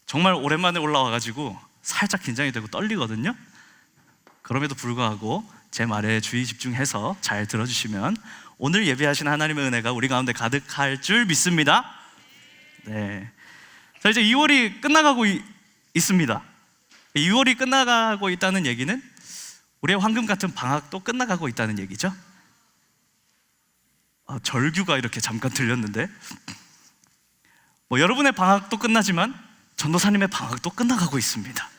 정말 오랜만에 올라와가지고 살짝 긴장이 되고 떨리거든요. 그럼에도 불구하고 제 말에 주의 집중해서 잘 들어주시면 오늘 예배하신 하나님의 은혜가 우리 가운데 가득할 줄 믿습니다. 네. 자, 이제 2월이 끝나가고 있습니다. 2월이 끝나가고 있다는 얘기는 우리의 황금 같은 방학도 끝나가고 있다는 얘기죠. 절규가 이렇게 잠깐 들렸는데, 여러분의 방학도 끝나지만 전도사님의 방학도 끝나가고 있습니다.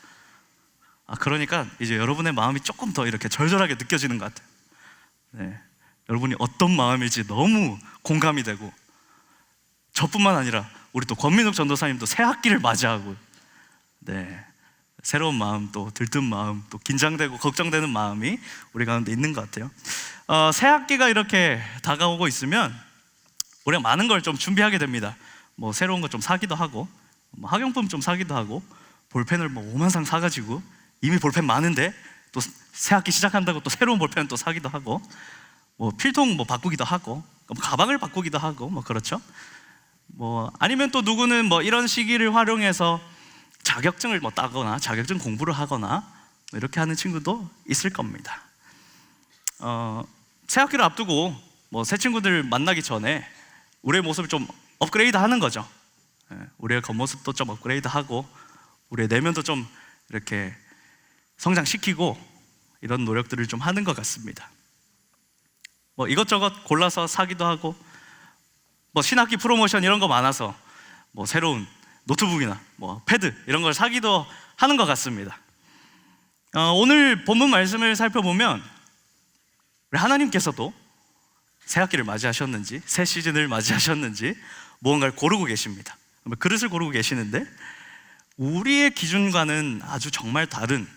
그러니까 이제 여러분의 마음이 조금 더 이렇게 절절하게 느껴지는 것 같아요. 네. 여러분이 어떤 마음일지 너무 공감이 되고, 저뿐만 아니라 우리 또 권민욱 전도사님도 새 학기를 맞이하고, 네, 새로운 마음, 또 들뜬 마음, 또 긴장되고 걱정되는 마음이 우리 가운데 있는 것 같아요. 새 학기가 이렇게 다가오고 있으면 우리가 많은 걸 좀 준비하게 됩니다. 새로운 거 좀 사기도 하고, 학용품 좀 사기도 하고, 볼펜을 5만 상 사가지고 이미 볼펜 많은데 또 새 학기 시작한다고 또 새로운 볼펜 또 사기도 하고, 필통 바꾸기도 하고, 가방을 바꾸기도 하고, 그렇죠. 아니면 또 누구는 이런 시기를 활용해서 자격증을 따거나 자격증 공부를 하거나 이렇게 하는 친구도 있을 겁니다. 새 학기를 앞두고 새 친구들 만나기 전에 우리의 모습을 좀 업그레이드 하는 거죠. 우리의 겉모습도 좀 업그레이드 하고, 우리의 내면도 좀 이렇게 성장시키고, 이런 노력들을 좀 하는 것 같습니다. 이것저것 골라서 사기도 하고, 신학기 프로모션 이런 거 많아서 새로운 노트북이나 패드 이런 걸 사기도 하는 것 같습니다. 오늘 본문 말씀을 살펴보면 우리 하나님께서도 새 학기를 맞이하셨는지, 새 시즌을 맞이하셨는지 무언가를 고르고 계십니다. 그릇을 고르고 계시는데, 우리의 기준과는 아주 정말 다른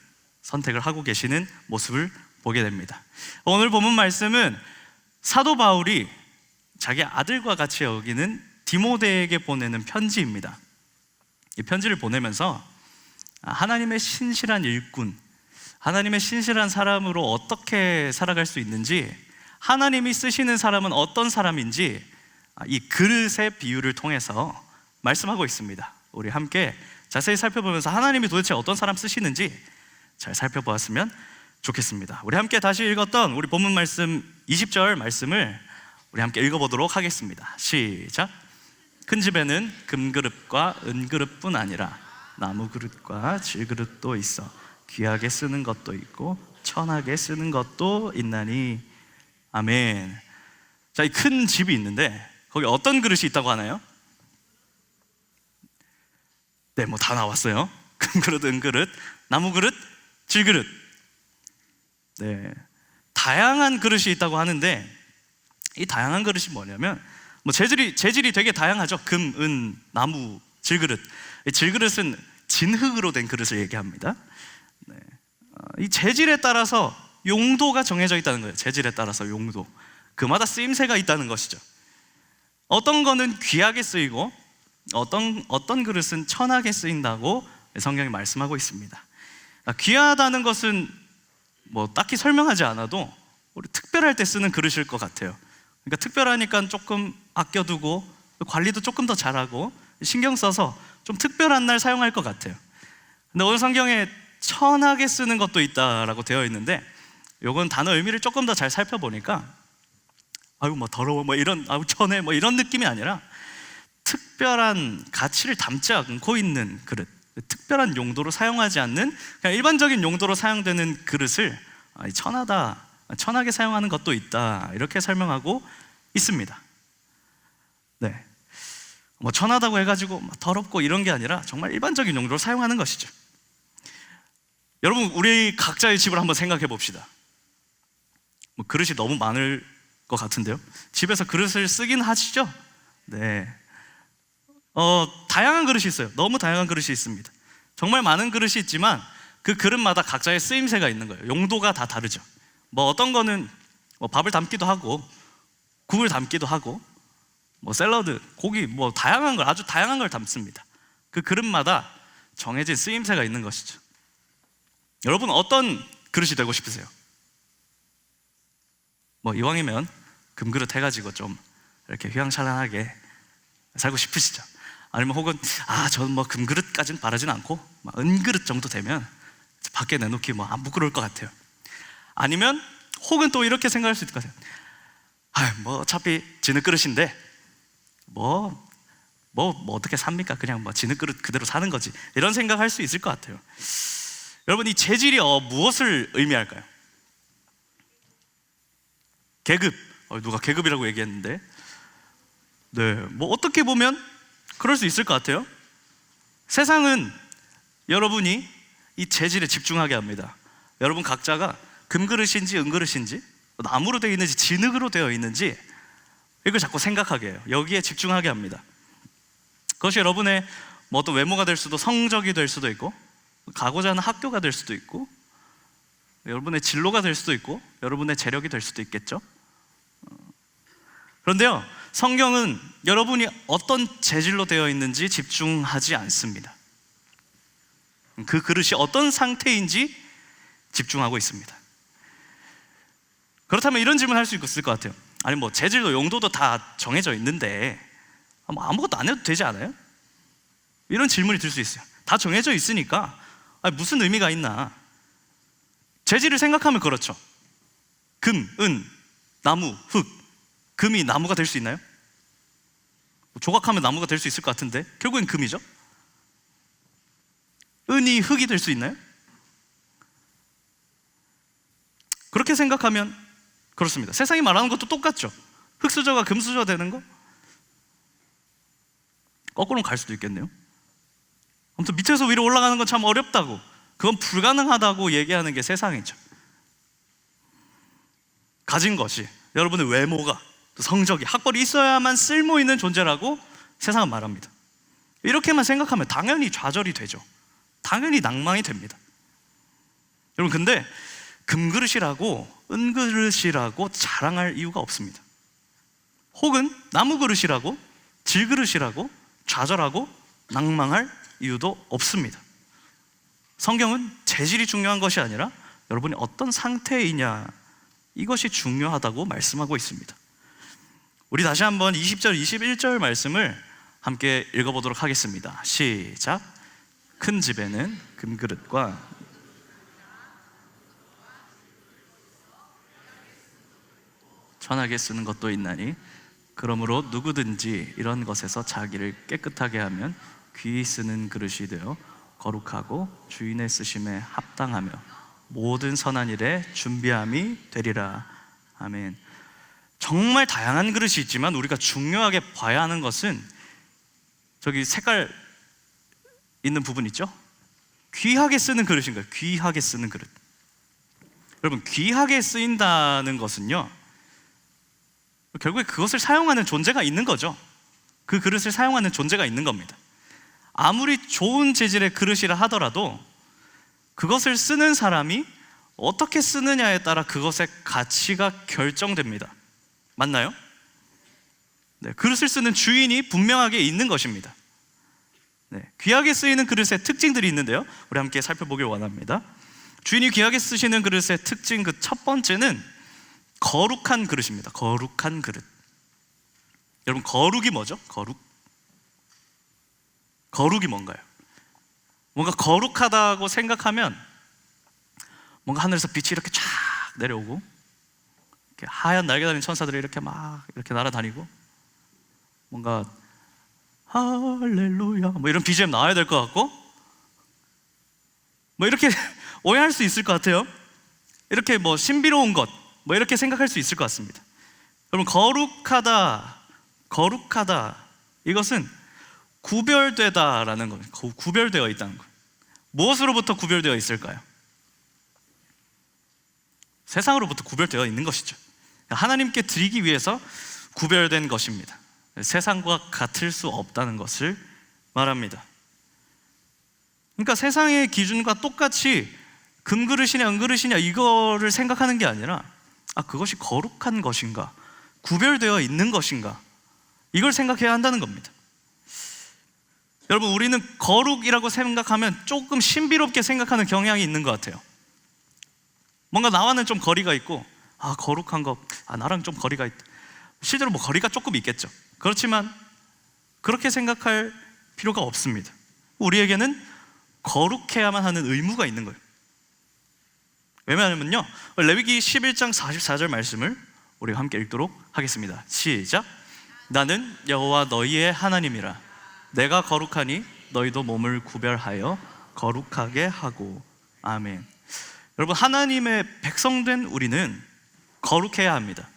선택을 하고 계시는 모습을 보게 됩니다. 오늘 본문 말씀은 사도 바울이 자기 아들과 같이 여기는 디모데에게 보내는 편지입니다. 이 편지를 보내면서 하나님의 신실한 일꾼, 하나님의 신실한 사람으로 어떻게 살아갈 수 있는지, 하나님이 쓰시는 사람은 어떤 사람인지 이 그릇의 비유를 통해서 말씀하고 있습니다. 우리 함께 자세히 살펴보면서 하나님이 도대체 어떤 사람 쓰시는지 잘 살펴보았으면 좋겠습니다. 우리 함께 다시 읽었던 우리 본문 말씀 20절 말씀을 우리 함께 읽어보도록 하겠습니다. 시작. 큰 집에는 금그릇과 은그릇뿐 아니라 나무그릇과 질그릇도 있어 귀하게 쓰는 것도 있고 천하게 쓰는 것도 있나니. 아멘. 자, 이 큰 집이 있는데 거기 어떤 그릇이 있다고 하나요? 네, 다 나왔어요. 금그릇, 은그릇, 나무그릇, 질그릇. 네, 다양한 그릇이 있다고 하는데, 이 다양한 그릇이 뭐냐면 재질이 되게 다양하죠. 금, 은, 나무, 질그릇. 이 질그릇은 진흙으로 된 그릇을 얘기합니다. 네. 이 재질에 따라서 용도가 정해져 있다는 거예요. 재질에 따라서 용도, 그마다 쓰임새가 있다는 것이죠. 어떤 거는 귀하게 쓰이고 어떤 그릇은 천하게 쓰인다고 성경이 말씀하고 있습니다. 귀하다는 것은 딱히 설명하지 않아도 우리 특별할 때 쓰는 그릇일 것 같아요. 그러니까 특별하니까 조금 아껴두고 관리도 조금 더 잘하고 신경 써서 좀 특별한 날 사용할 것 같아요. 근데 오늘 성경에 천하게 쓰는 것도 있다라고 되어 있는데, 요건 단어 의미를 조금 더 잘 살펴보니까 아유 더러워 이런, 아유 천해 이런 느낌이 아니라 특별한 가치를 담지 않고 있는 그릇, 특별한 용도로 사용하지 않는 그냥 일반적인 용도로 사용되는 그릇을 천하다, 천하게 사용하는 것도 있다, 이렇게 설명하고 있습니다. 네, 천하다고 해가지고 더럽고 이런 게 아니라 정말 일반적인 용도로 사용하는 것이죠. 여러분, 우리 각자의 집을 한번 생각해 봅시다. 그릇이 너무 많을 것 같은데요. 집에서 그릇을 쓰긴 하시죠? 네. 다양한 그릇이 있어요. 너무 다양한 그릇이 있습니다. 정말 많은 그릇이 있지만 그 그릇마다 각자의 쓰임새가 있는 거예요. 용도가 다 다르죠. 어떤 거는 밥을 담기도 하고 국을 담기도 하고 샐러드, 고기 다양한 걸, 아주 다양한 걸 담습니다. 그 그릇마다 정해진 쓰임새가 있는 것이죠. 여러분, 어떤 그릇이 되고 싶으세요? 이왕이면 금그릇 해가지고 좀 이렇게 휘황찬란하게 살고 싶으시죠? 아니면 혹은 저는 뭐 금그릇까지는 바라진 않고 막 은그릇 정도 되면 밖에 내놓기 뭐 안 부끄러울 것 같아요. 아니면 혹은 또 이렇게 생각할 수 있을 것 같아요. 뭐 어차피 진흙그릇인데 뭐 어떻게 삽니까? 그냥 뭐 진흙그릇 그대로 사는 거지. 이런 생각할 수 있을 것 같아요. 여러분, 이 재질이 무엇을 의미할까요? 계급. 누가 계급이라고 얘기했는데, 네, 뭐 어떻게 보면 그럴 수 있을 것 같아요. 세상은 여러분이 이 재질에 집중하게 합니다. 여러분 각자가 금그릇인지 은그릇인지, 나무로 되어 있는지 진흙으로 되어 있는지, 이걸 자꾸 생각하게 해요. 여기에 집중하게 합니다. 그것이 여러분의 뭐 어떤 외모가 될 수도, 성적이 될 수도 있고, 가고자 하는 학교가 될 수도 있고, 여러분의 진로가 될 수도 있고, 여러분의 재력이 될 수도 있겠죠. 그런데요, 성경은 여러분이 어떤 재질로 되어 있는지 집중하지 않습니다. 그 그릇이 어떤 상태인지 집중하고 있습니다. 그렇다면 이런 질문 할 수 있을 것 같아요. 아니 뭐 재질도 용도도 다 정해져 있는데 뭐 아무것도 안 해도 되지 않아요? 이런 질문이 들 수 있어요. 다 정해져 있으니까 무슨 의미가 있나? 재질을 생각하면 그렇죠. 금, 은, 나무, 흙. 금이 나무가 될 수 있나요? 조각하면 나무가 될 수 있을 것 같은데 결국엔 금이죠. 은이 흙이 될 수 있나요? 그렇게 생각하면 그렇습니다. 세상이 말하는 것도 똑같죠. 흙수저가 금수저 되는 거? 거꾸로 갈 수도 있겠네요. 아무튼 밑에서 위로 올라가는 건 참 어렵다고, 그건 불가능하다고 얘기하는 게 세상이죠. 가진 것이, 여러분의 외모가, 성적이, 학벌이 있어야만 쓸모 있는 존재라고 세상은 말합니다. 이렇게만 생각하면 당연히 좌절이 되죠. 당연히 낭망이 됩니다. 여러분, 근데 금그릇이라고 은그릇이라고 자랑할 이유가 없습니다. 혹은 나무그릇이라고 질그릇이라고 좌절하고 낭망할 이유도 없습니다. 성경은 재질이 중요한 것이 아니라 여러분이 어떤 상태이냐, 이것이 중요하다고 말씀하고 있습니다. 우리 다시 한번 20절, 21절 말씀을 함께 읽어보도록 하겠습니다. 시작. 큰 집에는 금그릇과 천하게 쓰는 것도 있나니 그러므로 누구든지 이런 것에서 자기를 깨끗하게 하면 귀히 쓰는 그릇이 되어 거룩하고 주인의 쓰심에 합당하며 모든 선한 일에 준비함이 되리라. 아멘. 정말 다양한 그릇이 있지만 우리가 중요하게 봐야 하는 것은 저기 색깔 있는 부분 있죠? 귀하게 쓰는 그릇인 거예요. 귀하게 쓰는 그릇. 여러분, 귀하게 쓰인다는 것은요, 결국에 그것을 사용하는 존재가 있는 거죠. 그 그릇을 사용하는 존재가 있는 겁니다. 아무리 좋은 재질의 그릇이라 하더라도 그것을 쓰는 사람이 어떻게 쓰느냐에 따라 그것의 가치가 결정됩니다. 맞나요? 네, 그릇을 쓰는 주인이 분명하게 있는 것입니다. 네, 귀하게 쓰이는 그릇의 특징들이 있는데요, 우리 함께 살펴보길 원합니다. 주인이 귀하게 쓰시는 그릇의 특징, 그 첫 번째는 거룩한 그릇입니다. 거룩한 그릇. 여러분, 거룩이 뭐죠? 거룩이 뭔가요? 뭔가 거룩하다고 생각하면 뭔가 하늘에서 빛이 이렇게 쫙 내려오고, 이렇게 하얀 날개 달린 천사들이 이렇게 막 이렇게 날아다니고, 뭔가 할렐루야 뭐 이런 BGM 나와야 될 것 같고, 뭐 이렇게 오해할 수 있을 것 같아요. 이렇게 뭐 신비로운 것, 뭐 이렇게 생각할 수 있을 것 같습니다. 여러분, 거룩하다 이것은 구별되다라는 겁니다. 구별되어 있다는 것. 무엇으로부터 구별되어 있을까요? 세상으로부터 구별되어 있는 것이죠. 하나님께 드리기 위해서 구별된 것입니다. 세상과 같을 수 없다는 것을 말합니다. 그러니까 세상의 기준과 똑같이 금그릇이냐 은그릇이냐 이거를 생각하는 게 아니라, 그것이 거룩한 것인가, 구별되어 있는 것인가, 이걸 생각해야 한다는 겁니다. 여러분, 우리는 거룩이라고 생각하면 조금 신비롭게 생각하는 경향이 있는 것 같아요. 뭔가 나와는 좀 거리가 있고, 거룩한 거, 나랑 좀 거리가 있다. 실제로 뭐 거리가 조금 있겠죠. 그렇지만 그렇게 생각할 필요가 없습니다. 우리에게는 거룩해야만 하는 의무가 있는 거예요. 왜냐하면요, 레위기 11장 44절 말씀을 우리가 함께 읽도록 하겠습니다. 시작. 나는 여호와 너희의 하나님이라. 내가 거룩하니 너희도 몸을 구별하여 거룩하게 하고. 아멘. 여러분, 하나님의 백성된 우리는 거룩해야 합니다.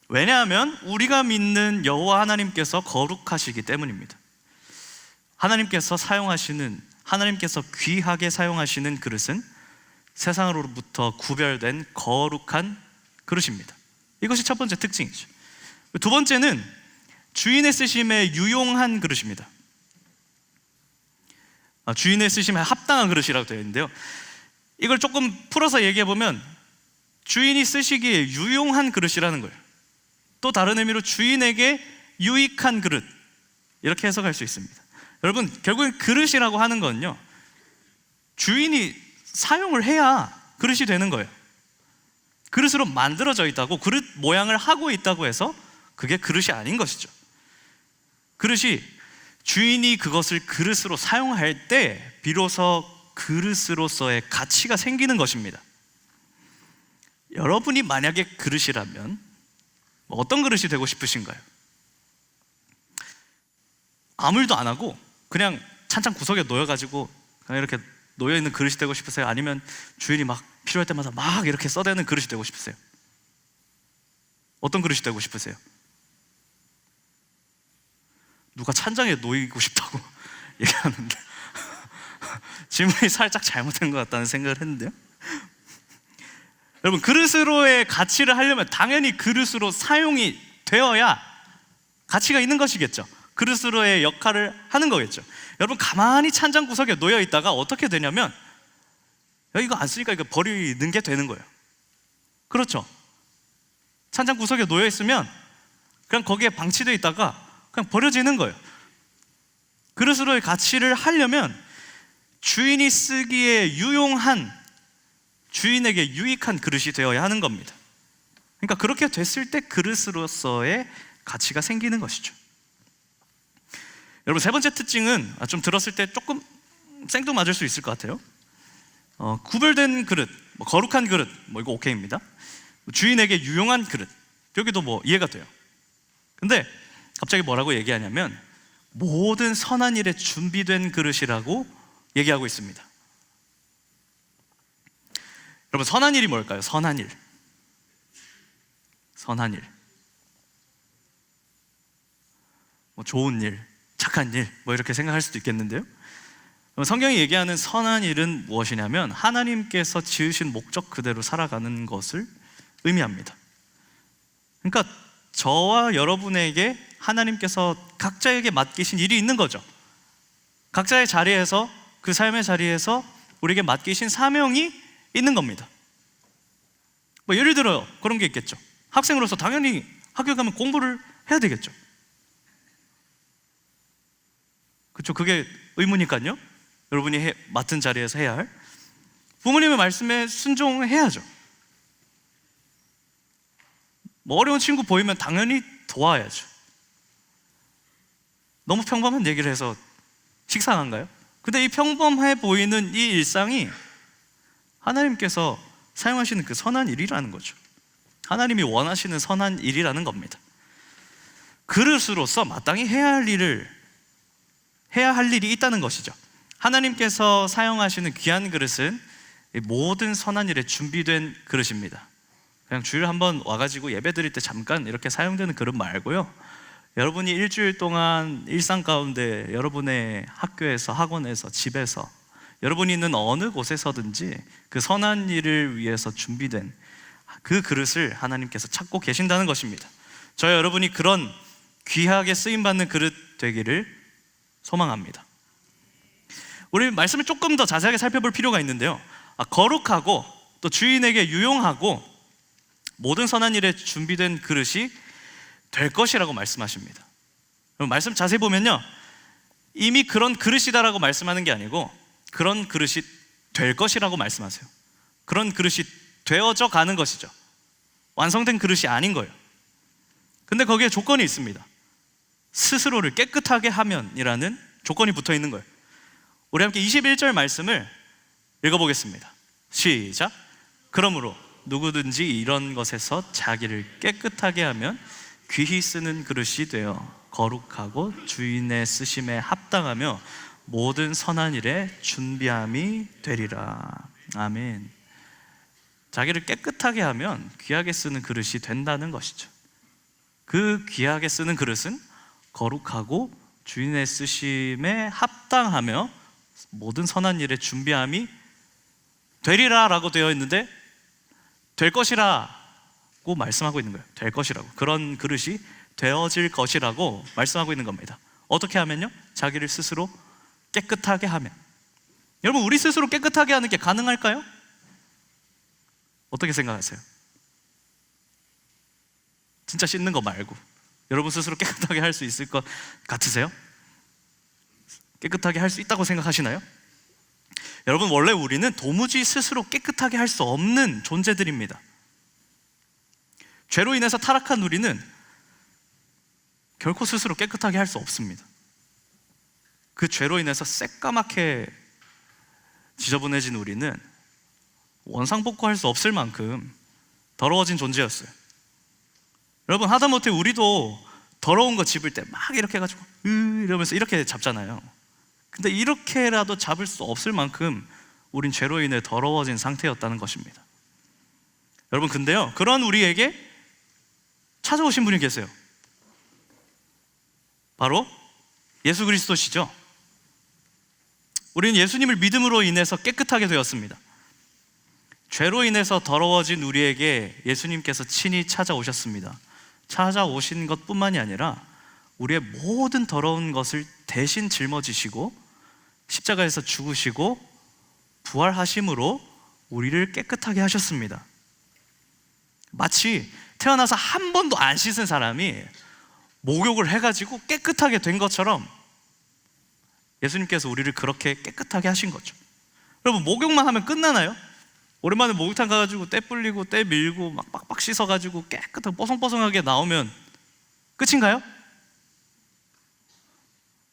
왜냐하면 우리가 믿는 여호와 하나님께서 거룩하시기 때문입니다. 하나님께서 귀하게 사용하시는 그릇은 세상으로부터 구별된 거룩한 그릇입니다. 이것이 첫 번째 특징이죠. 두 번째는 주인의 쓰심에 유용한 그릇입니다. 주인의 쓰심에 합당한 그릇이라고 되어 있는데요, 이걸 조금 풀어서 얘기해 보면 주인이 쓰시기에 유용한 그릇이라는 거예요. 또 다른 의미로 주인에게 유익한 그릇, 이렇게 해석할 수 있습니다. 여러분, 결국엔 그릇이라고 하는 건요, 주인이 사용을 해야 그릇이 되는 거예요. 그릇으로 만들어져 있다고, 그릇 모양을 하고 있다고 해서 그게 그릇이 아닌 것이죠. 그릇이 주인이 그것을 그릇으로 사용할 때 비로소 그릇으로서의 가치가 생기는 것입니다. 여러분이 만약에 그릇이라면 어떤 그릇이 되고 싶으신가요? 아무 일도 안 하고 그냥 찬장 구석에 놓여가지고 그냥 이렇게 놓여있는 그릇이 되고 싶으세요? 아니면 주인이 막 필요할 때마다 막 이렇게 써대는 그릇이 되고 싶으세요? 어떤 그릇이 되고 싶으세요? 누가 찬장에 놓이고 싶다고 얘기하는데 질문이 살짝 잘못된 것 같다는 생각을 했는데요, 여러분, 그릇으로의 가치를 하려면 당연히 그릇으로 사용이 되어야 가치가 있는 것이겠죠. 그릇으로의 역할을 하는 거겠죠. 여러분, 가만히 찬장 구석에 놓여 있다가 어떻게 되냐면, 야, 이거 안 쓰니까 이거 버리는 게 되는 거예요. 그렇죠? 찬장 구석에 놓여 있으면 그냥 거기에 방치되어 있다가 그냥 버려지는 거예요. 그릇으로의 가치를 하려면 주인이 쓰기에 유용한, 주인에게 유익한 그릇이 되어야 하는 겁니다. 그러니까 그렇게 됐을 때 그릇으로서의 가치가 생기는 것이죠. 여러분, 세 번째 특징은 좀 들었을 때 조금 생뚱맞을 수 있을 것 같아요. 구별된 그릇, 거룩한 그릇, 이거 오케이입니다. 주인에게 유용한 그릇, 여기도 이해가 돼요. 근데 갑자기 뭐라고 얘기하냐면 모든 선한 일에 준비된 그릇이라고 얘기하고 있습니다. 여러분, 선한 일이 뭘까요? 선한 일. 선한 일. 좋은 일, 착한 일, 이렇게 생각할 수도 있겠는데요, 성경이 얘기하는 선한 일은 무엇이냐면 하나님께서 지으신 목적 그대로 살아가는 것을 의미합니다. 그러니까 저와 여러분에게 하나님께서 각자에게 맡기신 일이 있는 거죠. 각자의 자리에서, 그 삶의 자리에서 우리에게 맡기신 사명이 있는 겁니다. 예를 들어요, 그런 게 있겠죠. 학생으로서 당연히 학교 가면 공부를 해야 되겠죠. 그렇죠? 그게 의무니까요. 여러분이 맡은 자리에서 해야 할, 부모님의 말씀에 순종해야죠. 어려운 친구 보이면 당연히 도와야죠. 너무 평범한 얘기를 해서 식상한가요? 근데 이 평범해 보이는 이 일상이 하나님께서 사용하시는 그 선한 일이라는 거죠. 하나님이 원하시는 선한 일이라는 겁니다. 그릇으로서 마땅히 해야 할 일이 있다는 것이죠. 하나님께서 사용하시는 귀한 그릇은 모든 선한 일에 준비된 그릇입니다. 그냥 주일 한번 와가지고 예배 드릴 때 잠깐 이렇게 사용되는 그릇 말고요, 여러분이 일주일 동안 일상 가운데 여러분의 학교에서, 학원에서, 집에서, 여러분이 있는 어느 곳에서든지 그 선한 일을 위해서 준비된 그 그릇을 하나님께서 찾고 계신다는 것입니다. 저와 여러분이 그런 귀하게 쓰임받는 그릇 되기를 소망합니다. 우리 말씀을 조금 더 자세하게 살펴볼 필요가 있는데요, 거룩하고 또 주인에게 유용하고 모든 선한 일에 준비된 그릇이 될 것이라고 말씀하십니다. 말씀 자세히 보면요, 이미 그런 그릇이다라고 말씀하는 게 아니고 그런 그릇이 될 것이라고 말씀하세요. 그런 그릇이 되어져 가는 것이죠. 완성된 그릇이 아닌 거예요. 근데 거기에 조건이 있습니다. 스스로를 깨끗하게 하면이라는 조건이 붙어 있는 거예요. 우리 함께 21절 말씀을 읽어보겠습니다. 시작. 그러므로 누구든지 이런 것에서 자기를 깨끗하게 하면 귀히 쓰는 그릇이 되어 거룩하고 주인의 쓰심에 합당하며 모든 선한 일에 준비함이 되리라. 아멘. 자기를 깨끗하게 하면 귀하게 쓰는 그릇이 된다는 것이죠. 그 귀하게 쓰는 그릇은 거룩하고 주인의 쓰심에 합당하며 모든 선한 일에 준비함이 되리라 라고 되어 있는데, 될 것이라고 말씀하고 있는 거예요. 될 것이라고, 그런 그릇이 되어질 것이라고 말씀하고 있는 겁니다. 어떻게 하면요? 자기를 스스로 깨끗하게 하면. 여러분, 우리 스스로 깨끗하게 하는 게 가능할까요? 어떻게 생각하세요? 진짜 씻는 거 말고 여러분 스스로 깨끗하게 할 수 있을 것 같으세요? 깨끗하게 할 수 있다고 생각하시나요? 여러분, 원래 우리는 도무지 스스로 깨끗하게 할 수 없는 존재들입니다. 죄로 인해서 타락한 우리는 결코 스스로 깨끗하게 할 수 없습니다. 그 죄로 인해서 새까맣게 지저분해진 우리는 원상복구할 수 없을 만큼 더러워진 존재였어요. 여러분, 하다못해 우리도 더러운 거 집을 때 막 이렇게 해가지고 이러면서 이렇게 잡잖아요. 근데 이렇게라도 잡을 수 없을 만큼 우린 죄로 인해 더러워진 상태였다는 것입니다. 여러분, 근데요, 그런 우리에게 찾아오신 분이 계세요. 바로 예수 그리스도시죠. 우리는 예수님을 믿음으로 인해서 깨끗하게 되었습니다. 죄로 인해서 더러워진 우리에게 예수님께서 친히 찾아오셨습니다. 찾아오신 것뿐만이 아니라 우리의 모든 더러운 것을 대신 짊어지시고 십자가에서 죽으시고 부활하심으로 우리를 깨끗하게 하셨습니다. 마치 태어나서 한 번도 안 씻은 사람이 목욕을 해가지고 깨끗하게 된 것처럼 예수님께서 우리를 그렇게 깨끗하게 하신 거죠. 여러분, 목욕만 하면 끝나나요? 오랜만에 목욕탕 가가지고 때 불리고 때 밀고 막 빡빡 씻어가지고 깨끗하고 뽀송뽀송하게 나오면 끝인가요?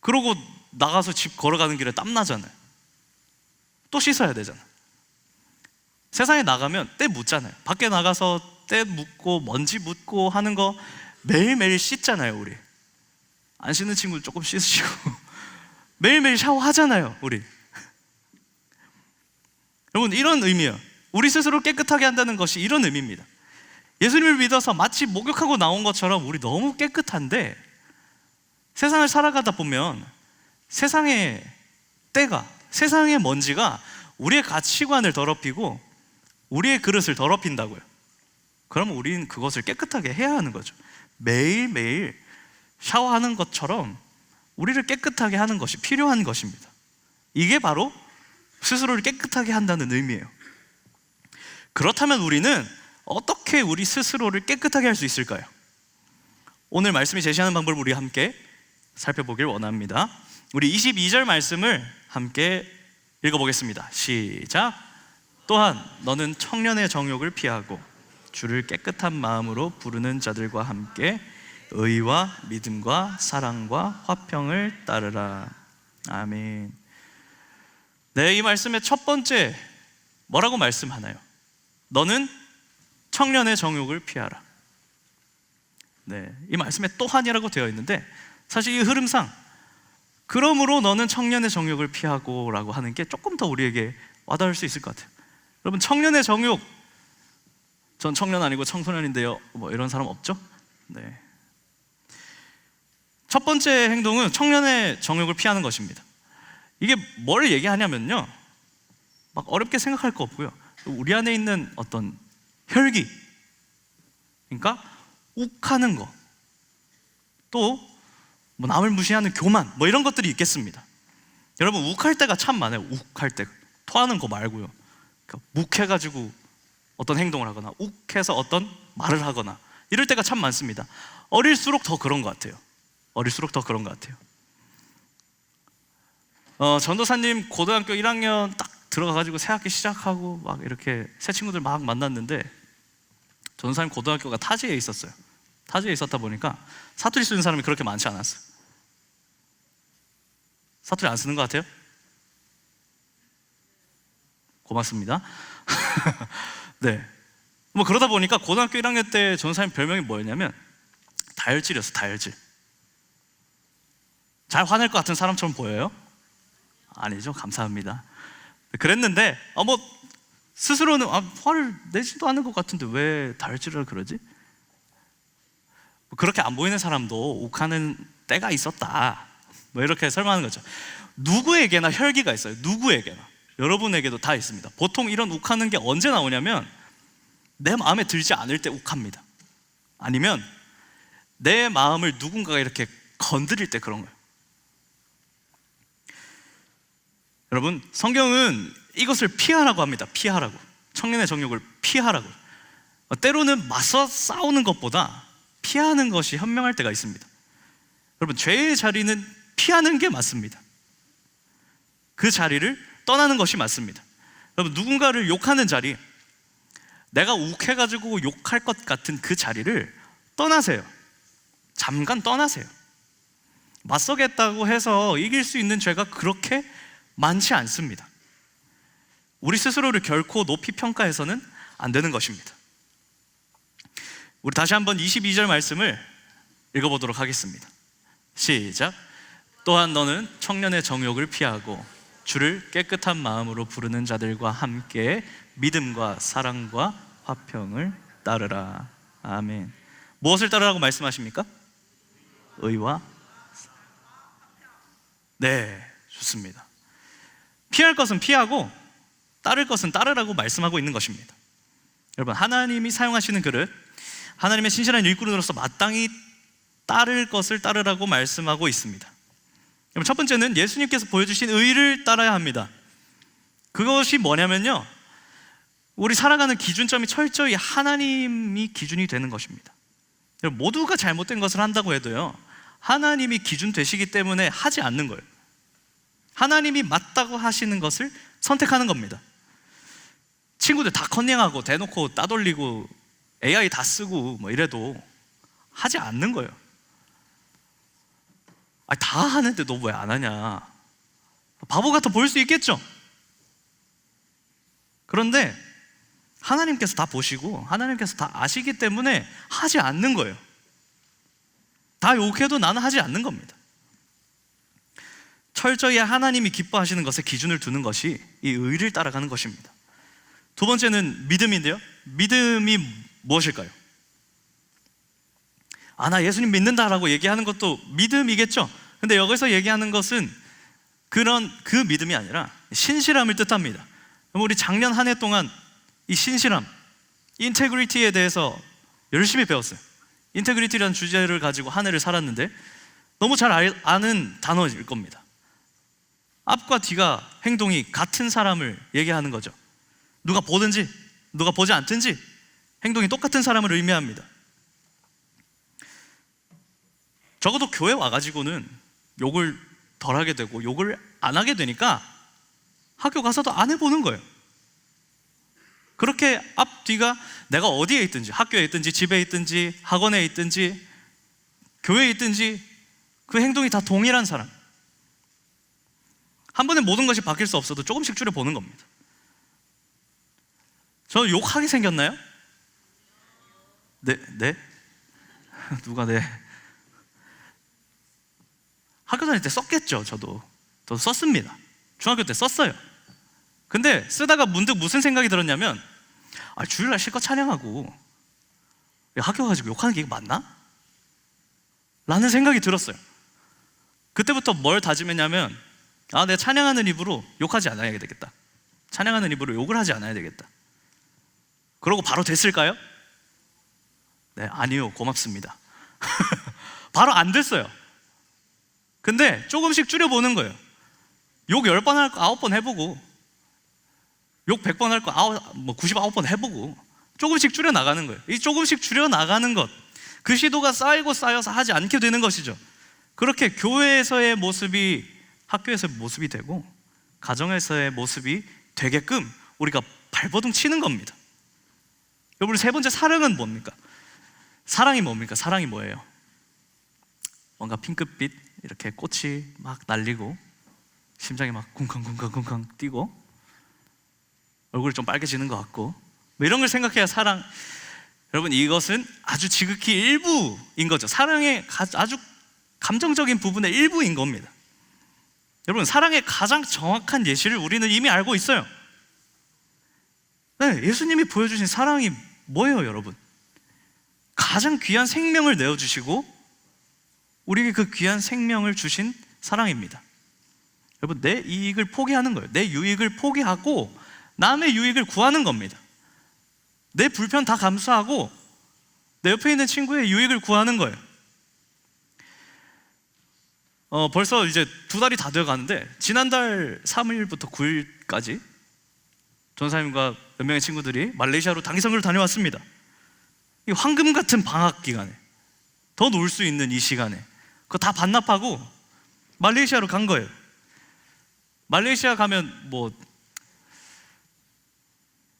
그러고 나가서 집 걸어가는 길에 땀나잖아요. 또 씻어야 되잖아요. 세상에 나가면 때 묻잖아요. 밖에 나가서 때 묻고 먼지 묻고 하는 거 매일매일 씻잖아요. 우리 안 씻는 친구 조금 씻으시고 매일매일 샤워하잖아요. 우리 여러분, 이런 의미예요. 우리 스스로 깨끗하게 한다는 것이 이런 의미입니다. 예수님을 믿어서 마치 목욕하고 나온 것처럼 우리 너무 깨끗한데, 세상을 살아가다 보면 세상의 때가, 세상의 먼지가 우리의 가치관을 더럽히고 우리의 그릇을 더럽힌다고요. 그러면 우리는 그것을 깨끗하게 해야 하는 거죠. 매일매일 샤워하는 것처럼 우리를 깨끗하게 하는 것이 필요한 것입니다. 이게 바로 스스로를 깨끗하게 한다는 의미예요. 그렇다면 우리는 어떻게 우리 스스로를 깨끗하게 할 수 있을까요? 오늘 말씀이 제시하는 방법을 우리 함께 살펴보길 원합니다. 우리 22절 말씀을 함께 읽어보겠습니다. 시작. 또한 너는 청년의 정욕을 피하고 주를 깨끗한 마음으로 부르는 자들과 함께 의와 믿음과 사랑과 화평을 따르라. 아멘. 네, 이 말씀의 첫 번째 뭐라고 말씀하나요? 너는 청년의 정욕을 피하라. 네, 이 말씀에 또한이라고 되어 있는데, 사실 이 흐름상 그러므로 너는 청년의 정욕을 피하고 라고 하는 게 조금 더 우리에게 와닿을 수 있을 것 같아요. 여러분, 청년의 정욕, 전 청년 아니고 청소년인데요, 뭐 이런 사람 없죠? 네. 첫 번째 행동은 청년의 정욕을 피하는 것입니다. 이게 뭘 얘기하냐면요, 막 어렵게 생각할 거 없고요, 우리 안에 있는 어떤 혈기, 그러니까 욱하는 거, 또 뭐 남을 무시하는 교만, 뭐 이런 것들이 있겠습니다. 여러분, 욱할 때가 참 많아요. 욱할 때, 토하는 거 말고요, 그러니까 묵해가지고 어떤 행동을 하거나 욱해서 어떤 말을 하거나 이럴 때가 참 많습니다. 어릴수록 더 그런 것 같아요. 어릴수록 더 그런 것 같아요. 전도사님 고등학교 1학년 딱 들어가가지고 새학기 시작하고 막 이렇게 새 친구들 막 만났는데, 전도사님 고등학교가 타지에 있었어요. 타지에 있었다 보니까 사투리 쓰는 사람이 그렇게 많지 않았어요. 사투리 안 쓰는 것 같아요? 고맙습니다. 네. 뭐 그러다 보니까 고등학교 1학년 때 전사님 별명이 뭐였냐면 다혈질이었어. 다혈질. 잘 화낼 것 같은 사람처럼 보여요? 아니죠. 감사합니다. 그랬는데 뭐 스스로는 화를 내지도 않은 것 같은데 왜 다혈질을 그러지? 그렇게 안 보이는 사람도 욱하는 때가 있었다, 뭐 이렇게 설명하는 거죠. 누구에게나 혈기가 있어요. 누구에게나. 여러분에게도 다 있습니다. 보통 이런 욱하는 게 언제 나오냐면 내 마음에 들지 않을 때 욱합니다. 아니면 내 마음을 누군가가 이렇게 건드릴 때 그런 거예요. 여러분, 성경은 이것을 피하라고 합니다. 피하라고. 청년의 정욕을 피하라고. 때로는 맞서 싸우는 것보다 피하는 것이 현명할 때가 있습니다. 여러분, 죄의 자리는 피하는 게 맞습니다. 그 자리를 떠나는 것이 맞습니다. 여러분, 누군가를 욕하는 자리, 내가 욱해가지고 욕할 것 같은 그 자리를 떠나세요. 잠깐 떠나세요. 맞서겠다고 해서 이길 수 있는 죄가 그렇게 많지 않습니다. 우리 스스로를 결코 높이 평가해서는 안 되는 것입니다. 우리 다시 한번 22절 말씀을 읽어보도록 하겠습니다. 시작. 또한 너는 청년의 정욕을 피하고 주를 깨끗한 마음으로 부르는 자들과 함께 믿음과 사랑과 화평을 따르라. 아멘. 무엇을 따르라고 말씀하십니까? 의와. 네, 좋습니다. 피할 것은 피하고 따를 것은 따르라고 말씀하고 있는 것입니다. 여러분, 하나님이 사용하시는 그릇, 하나님의 신실한 일꾼으로서 마땅히 따를 것을 따르라고 말씀하고 있습니다. 여러분, 첫 번째는 예수님께서 보여주신 의를 따라야 합니다. 그것이 뭐냐면요, 우리 살아가는 기준점이 철저히 하나님이 기준이 되는 것입니다. 여러분, 모두가 잘못된 것을 한다고 해도요, 하나님이 기준 되시기 때문에 하지 않는 거예요. 하나님이 맞다고 하시는 것을 선택하는 겁니다. 친구들 다 컨닝하고 대놓고 따돌리고 AI 다 쓰고 뭐 이래도 하지 않는 거예요. 다 하는데 너 왜 안 하냐, 바보 같아 보일 수 있겠죠. 그런데 하나님께서 다 보시고 하나님께서 다 아시기 때문에 하지 않는 거예요. 다 욕해도 나는 하지 않는 겁니다. 철저히 하나님이 기뻐하시는 것에 기준을 두는 것이 이 의를 따라가는 것입니다. 두 번째는 믿음인데요, 믿음이 무엇일까요? 나 예수님 믿는다라고 얘기하는 것도 믿음이겠죠. 근데 여기서 얘기하는 것은 그 믿음이 아니라 신실함을 뜻합니다. 우리 작년 한 해 동안 이 신실함, 인테그리티에 대해서 열심히 배웠어요. 인테그리티라는 주제를 가지고 한 해를 살았는데 너무 잘 아는 단어일 겁니다. 앞과 뒤가 행동이 같은 사람을 얘기하는 거죠. 누가 보든지 누가 보지 않든지 행동이 똑같은 사람을 의미합니다. 적어도 교회 와가지고는 욕을 덜 하게 되고 욕을 안 하게 되니까 학교 가서도 안 해보는 거예요. 그렇게 앞뒤가 내가 어디에 있든지, 학교에 있든지 집에 있든지 학원에 있든지 교회에 있든지 그 행동이 다 동일한 사람, 한 번에 모든 것이 바뀔 수 없어도 조금씩 줄여보는 겁니다. 저 욕하게 생겼나요? 네? 누가 네? 학교 다닐 때 썼겠죠. 저도 썼습니다. 중학교 때 썼어요. 근데 쓰다가 문득 무슨 생각이 들었냐면, 주일날 실컷 찬양하고 학교 가지고 욕하는 게 이게 맞나? 라는 생각이 들었어요. 그때부터 뭘 다짐했냐면, 내 찬양하는 입으로 욕하지 않아야 되겠다. 찬양하는 입으로 욕을 하지 않아야 되겠다. 그러고 바로 됐을까요? 네, 아니요, 고맙습니다. 바로 안 됐어요. 근데 조금씩 줄여보는 거예요. 욕 10번 할 거 9번 해보고, 욕 100번 할 거 99번 해보고, 조금씩 줄여나가는 거예요. 이 조금씩 줄여나가는 것, 그 시도가 쌓이고 쌓여서 하지 않게 되는 것이죠. 그렇게 교회에서의 모습이 학교에서의 모습이 되고 가정에서의 모습이 되게끔 우리가 발버둥 치는 겁니다. 여러분, 세 번째 사랑은 뭡니까? 사랑이 뭡니까? 사랑이 뭐예요? 뭔가 핑크빛 이렇게 꽃이 막 날리고 심장이 막 쿵쾅쿵쾅쿵쾅 뛰고 얼굴이 좀 빨개지는 것 같고 뭐 이런 걸 생각해야 사랑. 여러분, 이것은 아주 지극히 일부인 거죠. 사랑의 아주 감정적인 부분의 일부인 겁니다. 여러분, 사랑의 가장 정확한 예시를 우리는 이미 알고 있어요. 네, 예수님이 보여주신 사랑이 뭐예요, 여러분? 가장 귀한 생명을 내어주시고 우리에게 그 귀한 생명을 주신 사랑입니다. 여러분, 내 이익을 포기하는 거예요. 내 유익을 포기하고 남의 유익을 구하는 겁니다. 내 불편 다 감수하고 내 옆에 있는 친구의 유익을 구하는 거예요. 벌써 이제 2달이 다 되어 가는데 지난달 3일부터 9일까지 전사님과 몇 명의 친구들이 말레이시아로 단기 선교를 다녀왔습니다. 이 황금 같은 방학 기간에 더 놀 수 있는 이 시간에 그거 다 반납하고 말레이시아로 간 거예요. 말레이시아 가면 뭐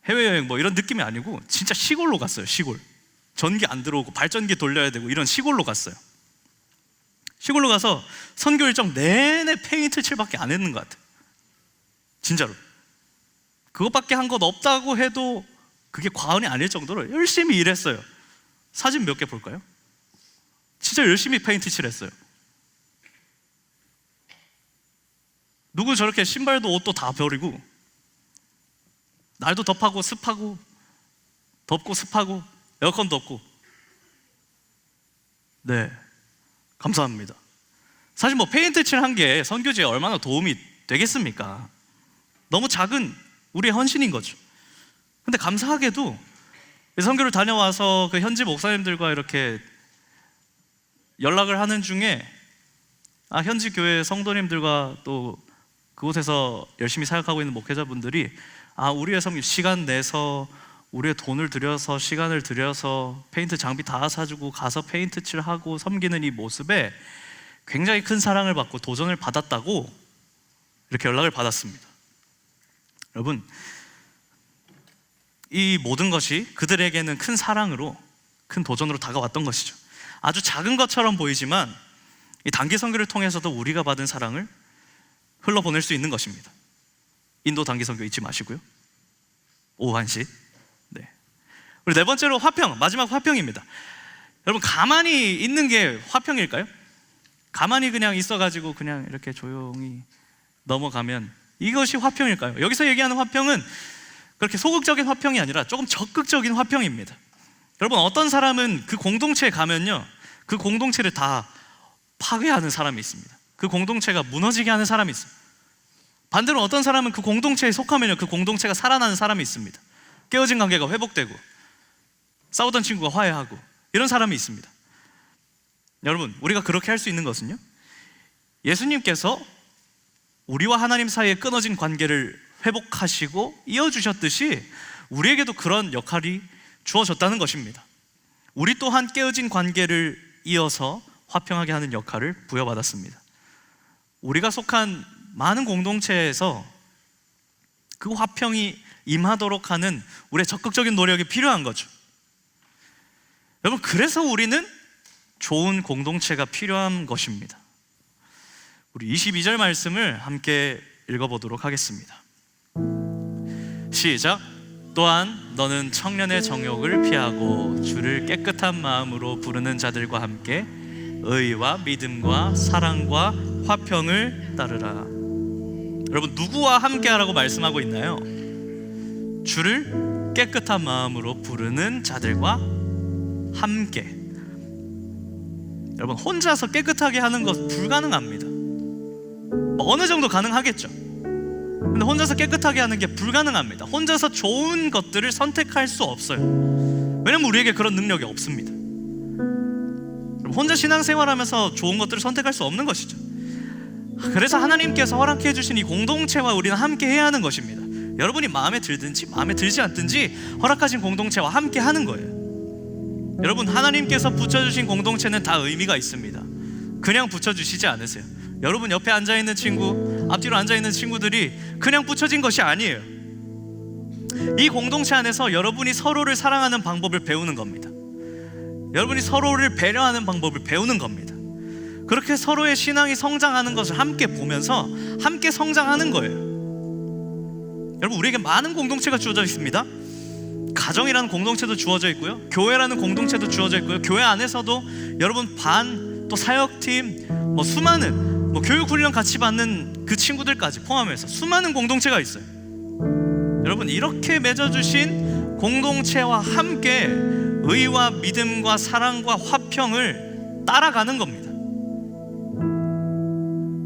해외여행 뭐 이런 느낌이 아니고 진짜 시골로 갔어요. 시골. 전기 안 들어오고 발전기 돌려야 되고 이런 시골로 갔어요. 시골로 가서 선교 일정 내내 페인트 칠밖에 안 했는 것 같아요. 진짜로. 그것밖에 한 것 없다고 해도 그게 과언이 아닐 정도로 열심히 일했어요. 사진 몇 개 볼까요? 진짜 열심히 페인트 칠했어요. 누구 저렇게 신발도 옷도 다 버리고 날도 덥하고 습하고 덥고 습하고 에어컨도 없고. 네, 감사합니다. 사실 뭐 페인트 칠한 게 선교지에 얼마나 도움이 되겠습니까? 너무 작은 우리의 헌신인 거죠. 근데 감사하게도 선교를 다녀와서 그 현지 목사님들과 이렇게 연락을 하는 중에 현지 교회 성도님들과 또 그곳에서 열심히 사역하고 있는 목회자분들이 우리의 성교 시간 내서 우리의 돈을 들여서 시간을 들여서 페인트 장비 다 사주고 가서 페인트 칠하고 섬기는 이 모습에 굉장히 큰 사랑을 받고 도전을 받았다고 이렇게 연락을 받았습니다. 여러분, 이 모든 것이 그들에게는 큰 사랑으로 큰 도전으로 다가왔던 것이죠. 아주 작은 것처럼 보이지만 이 단기 선교를 통해서도 우리가 받은 사랑을 흘러보낼 수 있는 것입니다. 인도 단기 선교 잊지 마시고요. 오후 1시. 네. 그리고 네 번째로 화평, 마지막 화평입니다. 여러분, 가만히 있는 게 화평일까요? 가만히 그냥 있어가지고 그냥 이렇게 조용히 넘어가면 이것이 화평일까요? 여기서 얘기하는 화평은 그렇게 소극적인 화평이 아니라 조금 적극적인 화평입니다. 여러분, 어떤 사람은 그 공동체에 가면요, 그 공동체를 다 파괴하는 사람이 있습니다. 그 공동체가 무너지게 하는 사람이 있어요. 반대로 어떤 사람은 그 공동체에 속하면요, 그 공동체가 살아나는 사람이 있습니다. 깨어진 관계가 회복되고 싸우던 친구가 화해하고 이런 사람이 있습니다. 여러분, 우리가 그렇게 할 수 있는 것은요, 예수님께서 우리와 하나님 사이에 끊어진 관계를 회복하시고 이어주셨듯이 우리에게도 그런 역할이 주어졌다는 것입니다. 우리 또한 깨어진 관계를 이어서 화평하게 하는 역할을 부여받았습니다. 우리가 속한 많은 공동체에서 그 화평이 임하도록 하는 우리의 적극적인 노력이 필요한 거죠. 여러분, 그래서 우리는 좋은 공동체가 필요한 것입니다. 우리 22절 말씀을 함께 읽어보도록 하겠습니다. 시작. 또한 너는 청년의 정욕을 피하고 주를 깨끗한 마음으로 부르는 자들과 함께 의와 믿음과 사랑과 화평을 따르라. 여러분, 누구와 함께 하라고 말씀하고 있나요? 주를 깨끗한 마음으로 부르는 자들과 함께. 여러분, 혼자서 깨끗하게 하는 것 불가능합니다. 어느 정도 가능하겠죠. 근데 혼자서 깨끗하게 하는 게 불가능합니다. 혼자서 좋은 것들을 선택할 수 없어요. 왜냐면 우리에게 그런 능력이 없습니다. 혼자 신앙생활하면서 좋은 것들을 선택할 수 없는 것이죠. 그래서 하나님께서 허락해 주신 이 공동체와 우리는 함께 해야 하는 것입니다. 여러분이 마음에 들든지 마음에 들지 않든지 허락하신 공동체와 함께 하는 거예요. 여러분, 하나님께서 붙여주신 공동체는 다 의미가 있습니다. 그냥 붙여주시지 않으세요. 여러분 옆에 앉아있는 친구, 앞뒤로 앉아있는 친구들이 그냥 붙여진 것이 아니에요. 이 공동체 안에서 여러분이 서로를 사랑하는 방법을 배우는 겁니다. 여러분이 서로를 배려하는 방법을 배우는 겁니다. 그렇게 서로의 신앙이 성장하는 것을 함께 보면서 함께 성장하는 거예요. 여러분, 우리에게 많은 공동체가 주어져 있습니다. 가정이라는 공동체도 주어져 있고요, 교회라는 공동체도 주어져 있고요, 교회 안에서도 여러분 반, 또 사역팀, 수많은 교육훈련 같이 받는 그 친구들까지 포함해서 수많은 공동체가 있어요. 여러분, 이렇게 맺어주신 공동체와 함께 의와 믿음과 사랑과 화평을 따라가는 겁니다.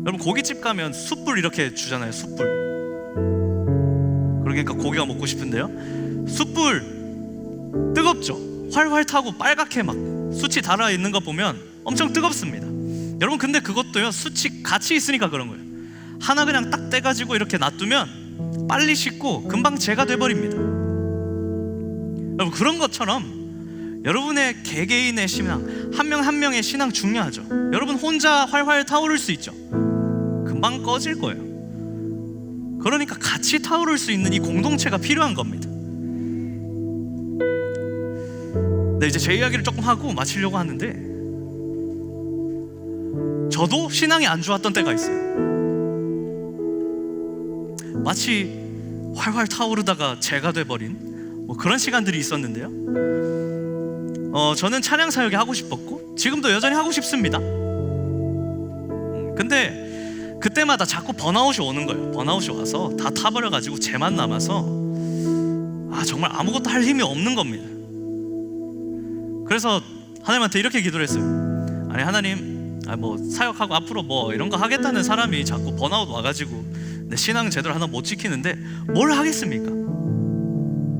여러분, 고깃집 가면 숯불 이렇게 주잖아요. 숯불. 그러니까 고기가 먹고 싶은데요, 숯불 뜨겁죠. 활활 타고 빨갛게 막 숯이 달아있는 거 보면 엄청 뜨겁습니다. 여러분, 근데 그것도요, 숯이 같이 있으니까 그런 거예요. 하나 그냥 딱 떼가지고 이렇게 놔두면 빨리 식고 금방 재가 돼버립니다. 여러분, 그런 것처럼 여러분의 개개인의 신앙, 한 명 한 명의 신앙 중요하죠. 여러분 혼자 활활 타오를 수 있죠. 금방 꺼질 거예요. 그러니까 같이 타오를 수 있는 이 공동체가 필요한 겁니다. 네, 이제 제 이야기를 조금 하고 마치려고 하는데, 저도 신앙이 안 좋았던 때가 있어요. 마치 활활 타오르다가 재가 돼버린 그런 시간들이 있었는데요. 저는 찬양 사역이 하고 싶었고 지금도 여전히 하고 싶습니다. 근데 그때마다 자꾸 번아웃이 오는 거예요. 번아웃이 와서 다 타버려가지고 재만 남아서 정말 아무것도 할 힘이 없는 겁니다. 그래서 하나님한테 이렇게 기도를 했어요. 아니, 하나님, 사역하고 앞으로 이런 거 하겠다는 사람이 자꾸 번아웃 와가지고 내 신앙 제대로 하나 못 지키는데 뭘 하겠습니까?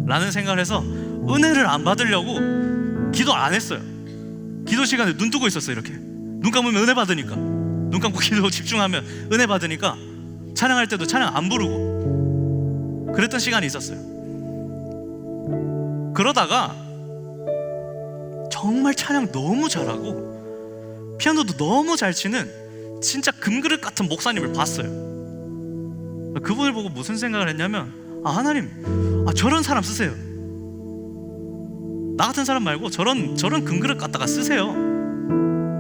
라는 생각을 해서 은혜를 안 받으려고 기도 안 했어요. 기도 시간에 눈 뜨고 있었어요. 이렇게 눈 감으면 은혜 받으니까, 눈 감고 기도 집중하면 은혜 받으니까 찬양할 때도 찬양 안 부르고 그랬던 시간이 있었어요. 그러다가 정말 찬양 너무 잘하고 피아노도 너무 잘 치는 진짜 금그릇 같은 목사님을 봤어요. 그분을 보고 무슨 생각을 했냐면, 하나님, 저런 사람 쓰세요. 나 같은 사람 말고 저런 금그릇 갖다가 쓰세요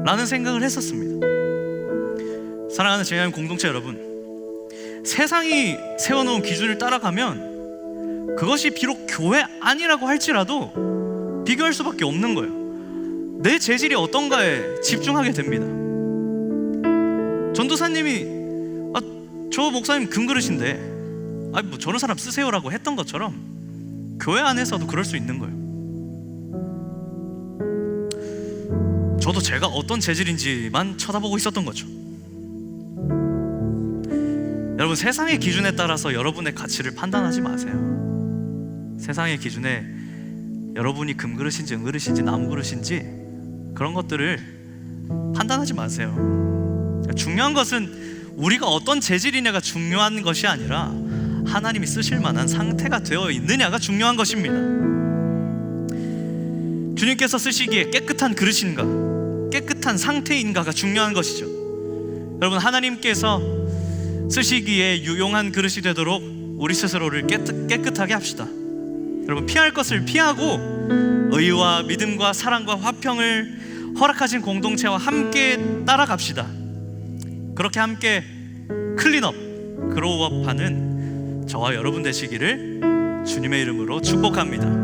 라는 생각을 했었습니다. 사랑하는 제 공동체 여러분, 세상이 세워놓은 기준을 따라가면 그것이 비록 교회 아니라고 할지라도 비교할 수밖에 없는 거예요. 내 재질이 어떤가에 집중하게 됩니다. 전도사님이 저 목사님 금그릇인데 저런 사람 쓰세요라고 했던 것처럼 교회 안에서도 그럴 수 있는 거예요. 저도 제가 어떤 재질인지만 쳐다보고 있었던 거죠. 여러분, 세상의 기준에 따라서 여러분의 가치를 판단하지 마세요. 세상의 기준에 여러분이 금그릇인지 은그릇인지 나무그릇인지 그런 것들을 판단하지 마세요. 중요한 것은 우리가 어떤 재질이냐가 중요한 것이 아니라 하나님이 쓰실 만한 상태가 되어 있느냐가 중요한 것입니다. 주님께서 쓰시기에 깨끗한 그릇인가, 깨끗한 상태인가가 중요한 것이죠. 여러분, 하나님께서 쓰시기에 유용한 그릇이 되도록 우리 스스로를 깨끗하게 합시다. 여러분, 피할 것을 피하고 의와 믿음과 사랑과 화평을 허락하신 공동체와 함께 따라갑시다. 그렇게 함께 클린업, 그로우업하는 저와 여러분 되시기를 주님의 이름으로 축복합니다.